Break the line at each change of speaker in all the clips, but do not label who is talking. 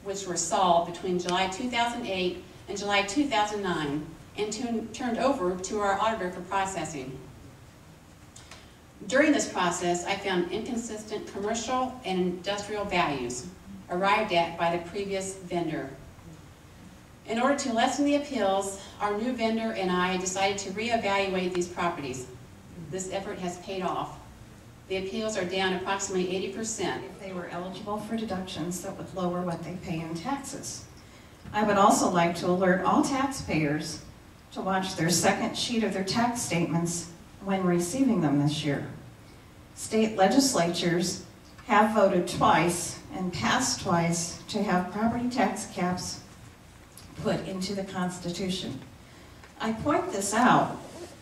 which were solved between July 2008 and July 2009 and turned over to our auditor for processing. During this process, I found inconsistent commercial and industrial values arrived at by the previous vendor. In order to lessen the appeals, our new vendor and I decided to reevaluate these properties. This effort has paid off. The appeals are down approximately 80%.
If they were eligible for deductions that would lower what they pay in taxes. I would also like to alert all taxpayers to watch their second sheet of their tax statements when receiving them this year. State legislatures have voted twice and passed twice to have property tax caps put into the Constitution. I point this out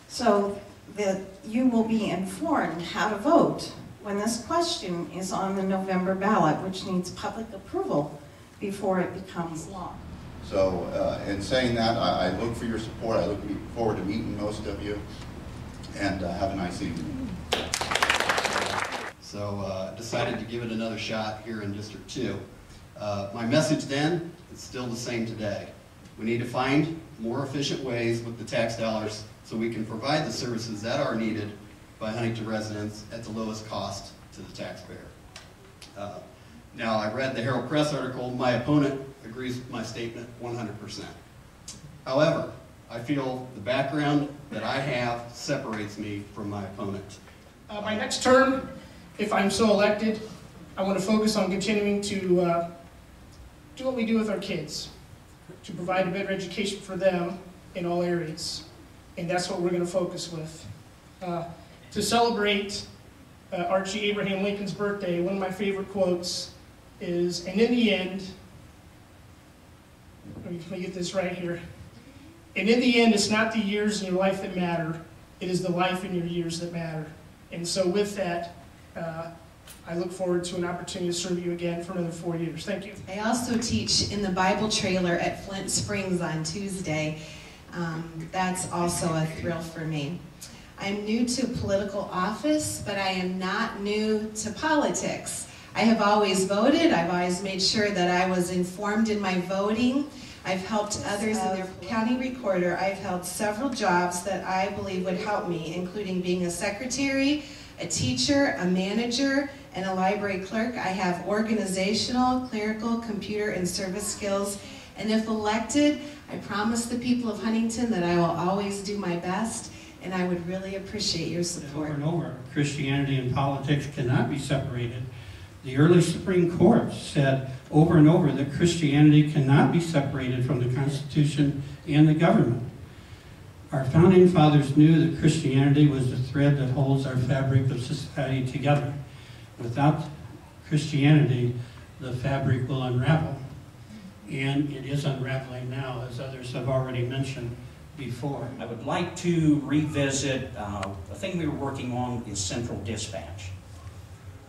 so that you will be informed how to vote when this question is on the November ballot, which needs public approval before it becomes law.
So in saying that, I look for your support. I look forward to meeting most of you, and have a nice evening.
So decided to give it another shot here in District 2. My message then is still the same today. We need to find more efficient ways with the tax dollars so we can provide the services that are needed by Huntington residents at the lowest cost to the taxpayer. Now, I read the Herald Press article. My opponent agrees with my statement 100%. However, I feel the background that I have separates me from my opponent.
My next term, if I'm so elected, I want to focus on continuing to do what we do with our kids, to provide a better education for them in all areas. And that's what we're going to focus with. To celebrate Archie Abraham Lincoln's birthday, one of my favorite quotes is, and in the end, let me get this right here, and in the end, it's not the years in your life that matter, it is the life in your years that matter. And so with that, I look forward to an opportunity to serve you again for another 4 years. Thank you.
I also teach in the Bible trailer at Flint Springs on Tuesday. That's also a thrill for me. I'm new to political office, but I am not new to politics. I have always voted. I've always made sure that I was informed in my voting. I've helped others in their county recorder. I've held several jobs that I believe would help me, including being a secretary, a teacher, a manager, and a library clerk. I have organizational, clerical, computer, and service skills. And if elected, I promise the people of Huntington that I will always do my best, and I would really appreciate your support.
Over and over, Christianity and politics cannot be separated. The early Supreme Court said over and over that Christianity cannot be separated from the Constitution and the government. Our founding fathers knew that Christianity was the thread that holds our fabric of society together. Without Christianity, the fabric will unravel. And it is unraveling now, as others have already mentioned before.
I would like to revisit a thing we were working on is central dispatch.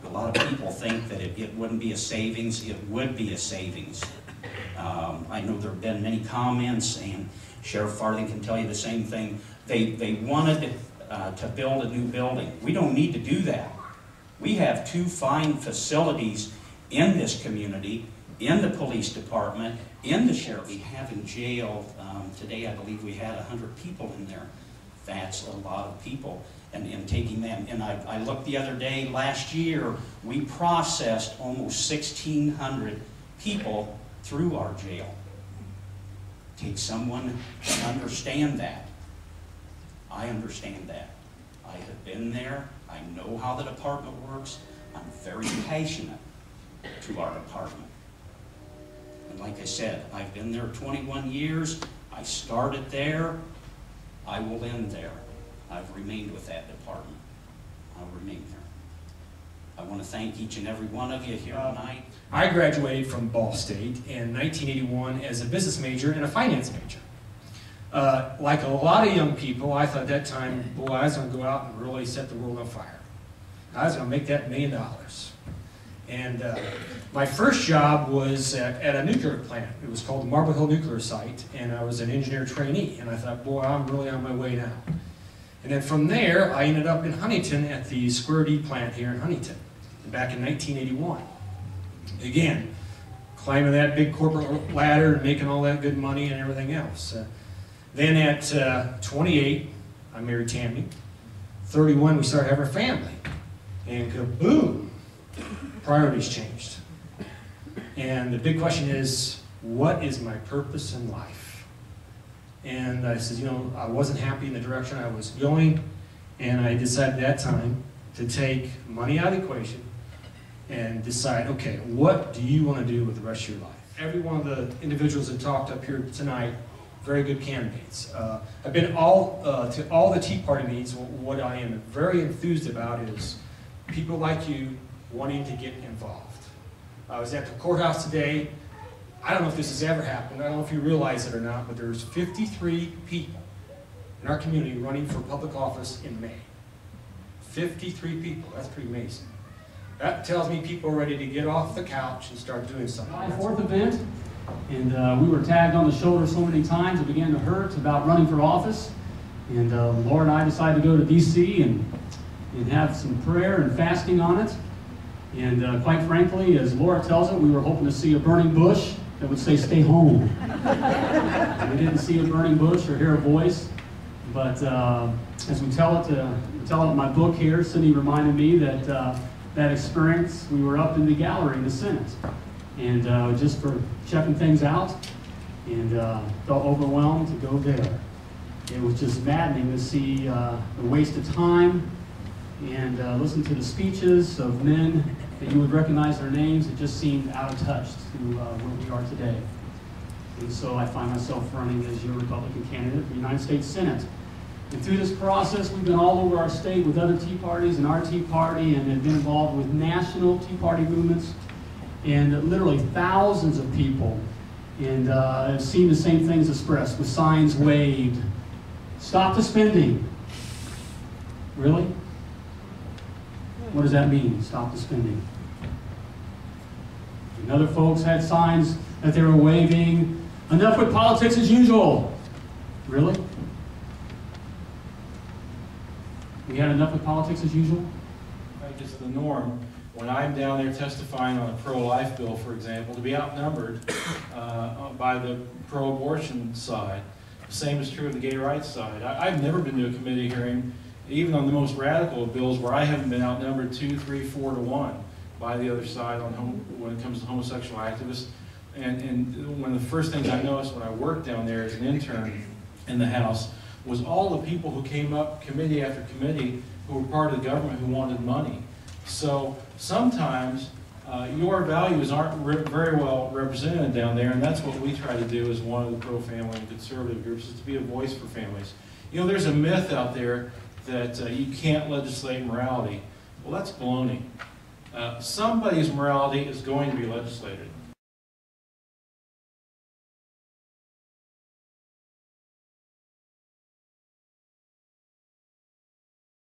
A lot of people think that it wouldn't be a savings. It would be a savings. I know there have been many comments, and Sheriff Farthing can tell you the same thing. They wanted to build a new building. We don't need to do that. We have two fine facilities in this community, in the police department, in the sheriff. We have in jail, today I believe we had 100 people in there. That's a lot of people. And taking them, and I looked the other day, last year, we processed almost 1,600 people through our jail. Take someone to understand that. I understand that. I have been there. I know how the department works. I'm very passionate to our department. And like I said, I've been there 21 years. I started there. I will end there. I've remained with that department. I'll remain there. I want to thank each and every one of you here tonight.
I graduated from Ball State in 1981 as a business major and a finance major. Like a lot of young people, I thought at that time, boy, I was going to go out and really set the world on fire. I was going to make that $1 million. And my first job was at a nuclear plant. It was called the Marble Hill Nuclear Site, and I was an engineer trainee. And I thought, boy, I'm really on my way now. And then from there, I ended up in Huntington at the Square D plant here in Huntington back in 1981. Again, climbing that big corporate ladder and making all that good money and everything else. Then at 28, I married Tammy. 31, we started having a family. And kaboom, priorities changed. And the big question is, what is my purpose in life? And I said, you know, I wasn't happy in the direction I was going, and I decided at that time to take money out of the equation and decide, okay, what do you want to do with the rest of your life? Every one of the individuals that talked up here tonight, very good candidates. I've been to all the Tea Party meetings. What I am very enthused about is people like you wanting to get involved. I was at the courthouse today. I don't know if this has ever happened. I don't know if you realize it or not, but there's 53 people in our community running for public office in May. 53 people. That's pretty amazing. That tells me people are ready to get off the couch and start doing something.
My 4th event, and we were tagged on the shoulder so many times it began to hurt about running for office. And Laura and I decided to go to D.C. and have some prayer and fasting on it. And quite frankly, as Laura tells it, we were hoping to see a burning bush that would say, "Stay home." We didn't see a burning bush or hear a voice. But as we tell it in my book here, Cindy reminded me that that experience, we were up in the gallery in the Senate, and just for checking things out, and felt overwhelmed to go there. It was just maddening to see the waste of time and listen to the speeches of men that you would recognize their names. It just seemed out of touch to where we are today. And so I find myself running as your Republican candidate for the United States Senate. And through this process, we've been all over our state with other Tea Parties and our Tea Party, and have been involved with national Tea Party movements, and literally thousands of people, and have seen the same things expressed with signs waved. Stop the spending. Really? What does that mean, stop the spending? And other folks had signs that they were waving, enough with politics as usual. Really? We had enough with politics as usual?
Right, just the norm. When I'm down there testifying on a pro-life bill, for example, to be outnumbered by the pro-abortion side. The same is true of the gay rights side. I've never been to a committee hearing, even on the most radical of bills, where I haven't been outnumbered 2, 3, 4 to 1 by the other side when it comes to homosexual activists. And one of the first things I noticed when I worked down there as an intern in the House was all the people who came up committee after committee who were part of the government who wanted money. So sometimes your values aren't very well represented down there, and that's what we try to do as one of the pro-family and conservative groups, is to be a voice for families. You know, there's a myth out there that you can't legislate morality. Well, that's baloney. Somebody's morality is going to be legislated.